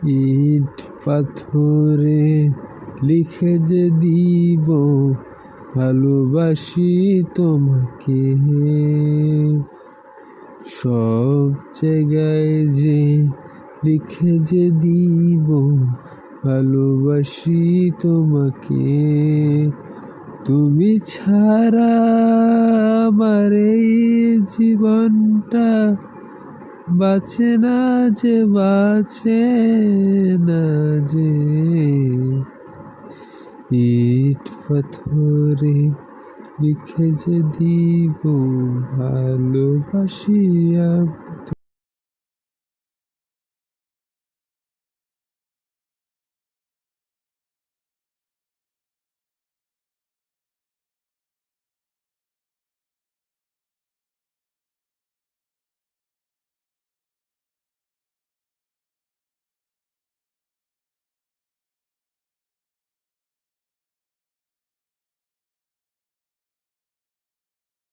ইট পাথরে লিখে যে দিব ভালোবাসি তোমাকে, সব জায়গায় যে লিখে যে দিব ভালোবাসি তোমাকে। তুমি ছাড়া আমার এই জীবনটা বাঁচে না যে, বাঁচে না যে। ইট পাথরে লিখে যে দিব ভালোবাসি আমি।